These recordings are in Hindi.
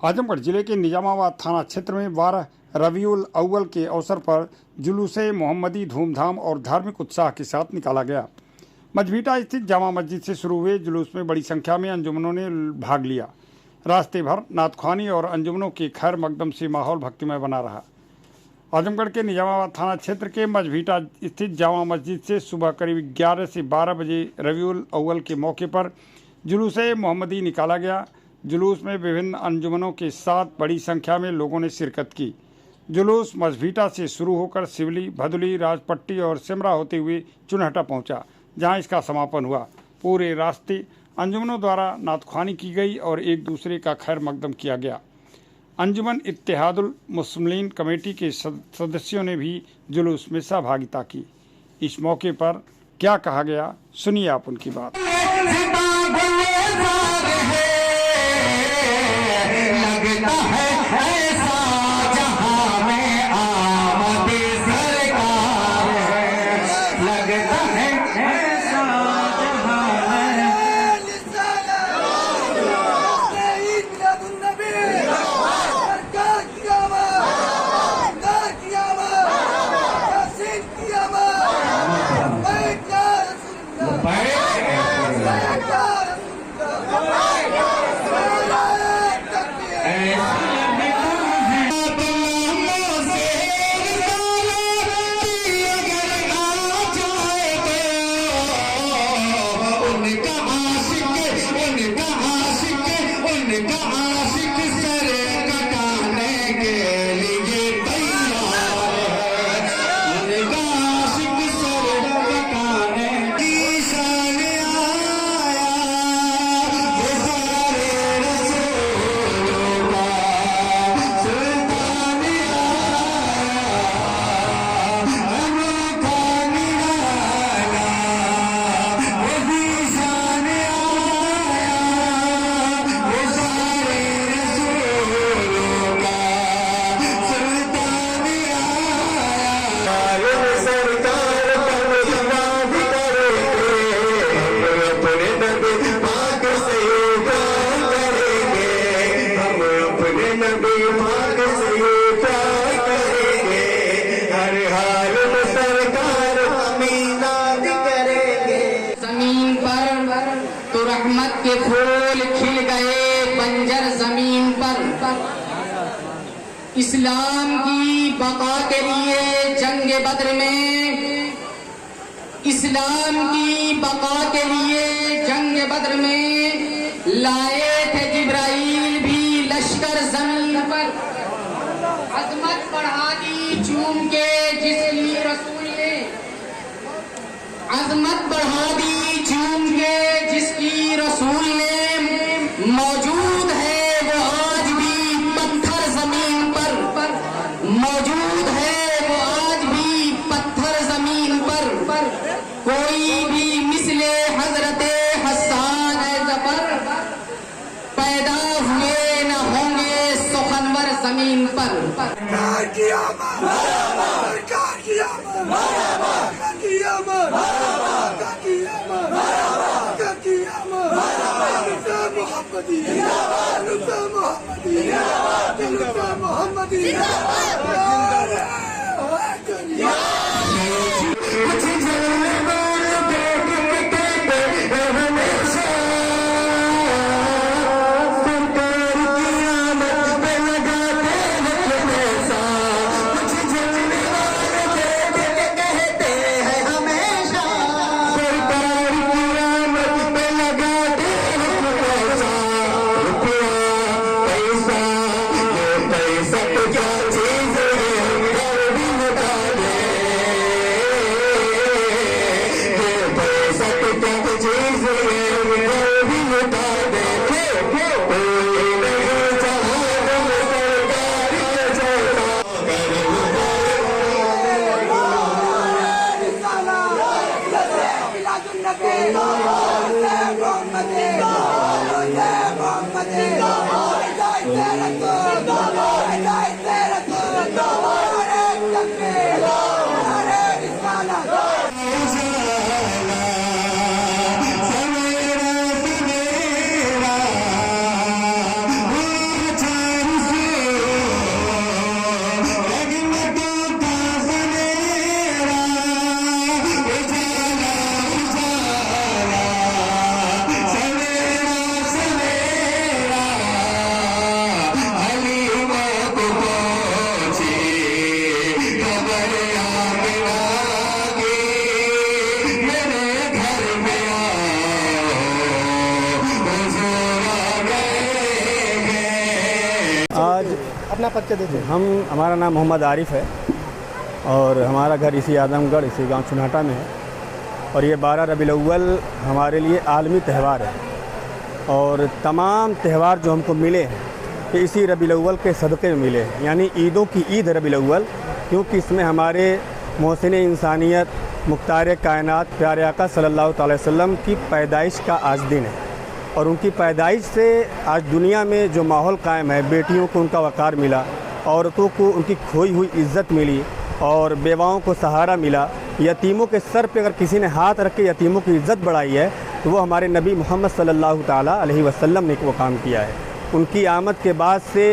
आजमगढ़ जिले के निजामाबाद थाना क्षेत्र में 12 रबीउल अव्वल के अवसर पर जुलूस-ए मोहम्मदी धूमधाम और धार्मिक उत्साह के साथ निकाला गया। मझभीटा स्थित जामा मस्जिद से शुरू हुए जुलूस में बड़ी संख्या में अंजुमनों ने भाग लिया। रास्ते भर नातख्वानी और अंजुमनों के खैर मकदम से माहौल भक्तिमय बना रहा। आजमगढ़ के निजामाबाद थाना क्षेत्र के मझभीटा स्थित जामा मस्जिद से सुबह करीब 11 से 12 बजे रबीउल अव्वल के मौके पर जुलूस-ए मोहम्मदी निकाला गया। जुलूस में विभिन्न अंजुमनों के साथ बड़ी संख्या में लोगों ने शिरकत की। जुलूस मझभीटा से शुरू होकर सिवली, भदुली, राजपट्टी और सिमरा होते हुए चुनहटा पहुंचा, जहां इसका समापन हुआ। पूरे रास्ते अंजुमनों द्वारा नातख्वानी की गई और एक दूसरे का खैर मकदम किया गया। अंजुमन इत्तेहादुल मुस्लिमीन कमेटी के सदस्यों ने भी जुलूस में सहभागिता की। इस मौके पर क्या कहा गया, सुनिए आप उनकी बात। रहमत के फूल खिल गए बंजर जमीन पर। इस्लाम की बका के लिए जंग बद्र में, इस्लाम की बका के लिए जंग बद्र में लाए थे जिब्राइल भी लश्कर जमीन पर। अजमत बढ़ा दी चूम के जिसकी रसूल ने, अजमत बढ़ा दी चूम के जिसकी रसूल ने। मौजूद है वो आज भी पत्थर जमीन पर, मौजूद है वो आज भी पत्थर जमीन पर। कोई भी मिसले हजरते हसन जफर पैदा हुए न होंगे सुखनवर जमीन पर। आज अपना परिचय देते हैं। हमारा नाम मोहम्मद आरिफ है और हमारा घर इसी आदमगढ़ इसी गांव चुनाटा में है और ये 12 रबीउल अव्वल हमारे लिए आलमी त्यौहार है और तमाम त्यौहार जो हमको मिले हैं कि इसी रबीउल अव्वल के सदक़े में मिले हैं, यानी ईदों की ईद रबीउल अव्वल, क्योंकि इसमें हमारे मोहसिन इंसानियत मुख्तार कायनात प्यारे आका सल्लल्लाहु अलैहि वसल्लम की पैदाइश का आज दिन है और उनकी पैदाइश से आज दुनिया में जो माहौल कायम है, बेटियों को उनका वक़ार मिला, औरतों को उनकी खोई हुई इज़्ज़त मिली और बेवाओं को सहारा मिला, यतीमों के सर पे अगर किसी ने हाथ रख के यतीमों की इज़्ज़त बढ़ाई है तो वो हमारे नबी मोहम्मद सल्लल्लाहु ताला अलैहि वसल्लम ने वो काम किया है। उनकी आमद के बाद से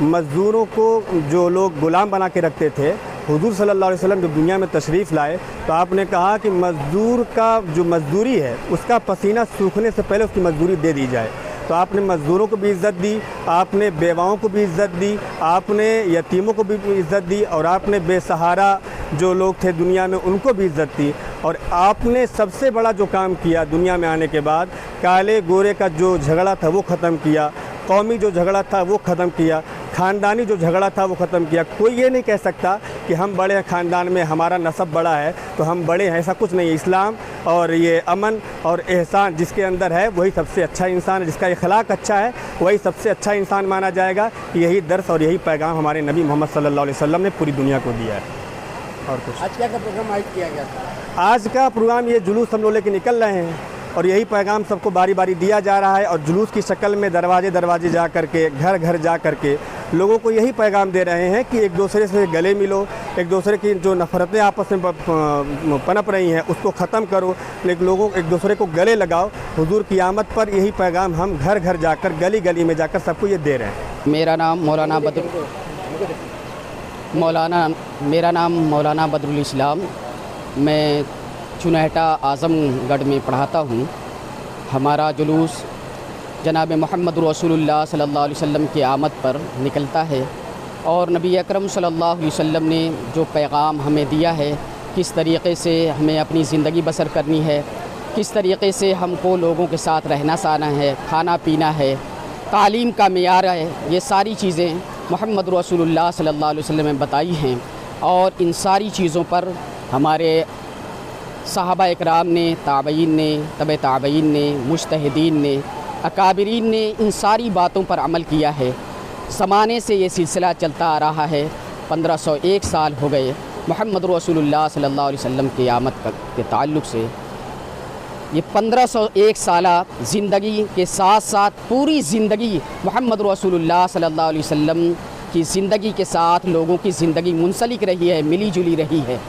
मज़दूरों को जो लोग ग़ुलाम बना के रखते थे, हुज़ूर सल्लल्लाहु अलैहि वसल्लम जब दुनिया में तशरीफ़ लाए तो आपने कहा कि मज़दूर का जो मज़दूरी है उसका पसीना सूखने से पहले उसकी मज़दूरी दे दी जाए। तो आपने मज़दूरों को भी इज़्ज़त दी, आपने बेवाओं को भी इज़्ज़त दी, आपने यतीमों को भी इज़्ज़त दी और आपने बेसहारा जो लोग थे दुनिया में उनको भी इज़्ज़त दी। और आपने सबसे बड़ा जो काम किया दुनिया में आने के बाद, काले गोरे का जो झगड़ा था वो ख़त्म किया, कौमी जो झगड़ा था वो ख़त्म किया, ख़ानदानी जो झगड़ा था वो ख़त्म किया। कोई ये नहीं कह सकता कि हम बड़े हैं ख़ानदान में, हमारा नसब बड़ा है तो हम बड़े हैं, ऐसा कुछ नहीं है। इस्लाम और ये अमन और एहसान जिसके अंदर है वही सबसे अच्छा इंसान है, जिसका इखलाक अच्छा है वही सबसे अच्छा इंसान माना जाएगा। यही दर्स और यही पैगाम हमारे नबी मोहम्मद सल्लल्लाहु अलैहि वसल्लम ने पूरी दुनिया को दिया है। और कुछ आज क्या प्रोग्राम आयोजित किया गया था? आज का प्रोग्राम ये जुलूस हम लोग लेके निकल रहे हैं और यही पैगाम सबको बारी बारी दिया जा रहा है और जुलूस की शक्ल में दरवाजे दरवाजे जा कर के, घर घर जा कर के लोगों को यही पैगाम दे रहे हैं कि एक दूसरे से गले मिलो, एक दूसरे की जो नफ़रतें आपस में पनप रही हैं उसको ख़त्म करो, लेकिन लोगों एक दूसरे को गले लगाओ। हुजूर की आमद पर यही पैगाम हम घर घर जाकर, गली गली में जाकर सबको ये दे रहे हैं। मेरा नाम मौलाना बदरुल इस्लाम, मैं चुनाटा आज़मगढ़ में पढ़ाता हूँ। हमारा जुलूस जनाब मोहम्मद रसूलुल्लाह सल्लल्लाहु अलैहि वसल्लम की आमद पर निकलता है और नबी अकरम सल्लल्लाहु अलैहि वसल्लम ने जो पैगाम हमें दिया है, किस तरीक़े से हमें अपनी ज़िंदगी बसर करनी है, किस तरीक़े से हमको लोगों के साथ रहना सहना है, खाना पीना है, तालीम का मेयार है, ये सारी चीज़ें मोहम्मद रसूलुल्लाह सल्लल्लाहु अलैहि वसल्लम ने बताई हैं। और इन सारी चीज़ों पर हमारे सहाबा इकराम ने, ताबईन ने, तबे ताबईन ने, मुज्तहिदीन ने, अकाबिरीन ने इन सारी बातों पर अमल किया है। ज़माने से ये सिलसिला चलता आ रहा है। 1501 साल हो गए मोहम्मद रसूलुल्लाह सल्लल्लाहु अलैहि वसल्लम की आमद के ताल्लुक़ से। ये 1501 साला ज़िंदगी के साथ साथ पूरी ज़िंदगी मोहम्मद रसूलुल्लाह सल्लल्लाहु अलैहि वसल्लम की ज़िंदगी के साथ लोगों की ज़िंदगी मुंसलिक रही है, मिली जुली रही है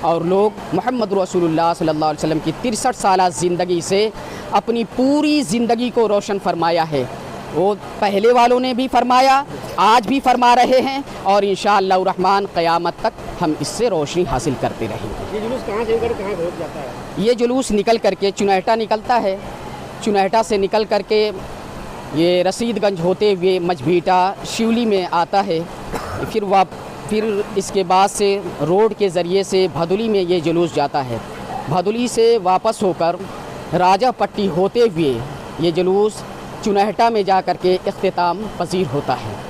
और लोग मोहम्मद रसूलुल्लाह सल्लल्लाहु अलैहि वसल्लम की 63 साला ज़िंदगी से अपनी पूरी ज़िंदगी को रोशन फरमाया है। वो पहले वालों ने भी फरमाया, आज भी फरमा रहे हैं और इंशाअल्लाह रहमान क़यामत तक हम इससे रोशनी हासिल करते रहेंगे। ये जुलूस कहाँ से कहाँ पहुँच जाता है? ये जुलूस निकल करके चुनाटा निकलता है, चुनाटा से निकल करके ये रसीदगंज होते हुए मझभीटा शिवली में आता है, फिर इसके बाद से रोड के ज़रिए से भदुली में ये जुलूस जाता है। भदुली से वापस होकर राजा पट्टी होते हुए ये जुलूस चुनाटा में जा कर के इख्तिताम पजीर होता है।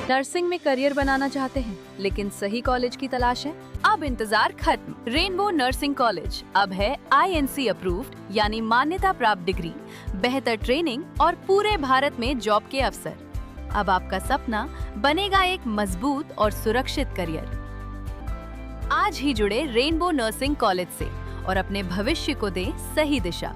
नर्सिंग में करियर बनाना चाहते हैं लेकिन सही कॉलेज की तलाश है? अब इंतजार खत्म। रेनबो नर्सिंग कॉलेज अब है INC अप्रूव्ड यानी मान्यता प्राप्त डिग्री, बेहतर ट्रेनिंग और पूरे भारत में जॉब के अवसर। अब आपका सपना बनेगा एक मजबूत और सुरक्षित करियर। आज ही जुड़े रेनबो नर्सिंग कॉलेज से और अपने भविष्य को दें सही दिशा।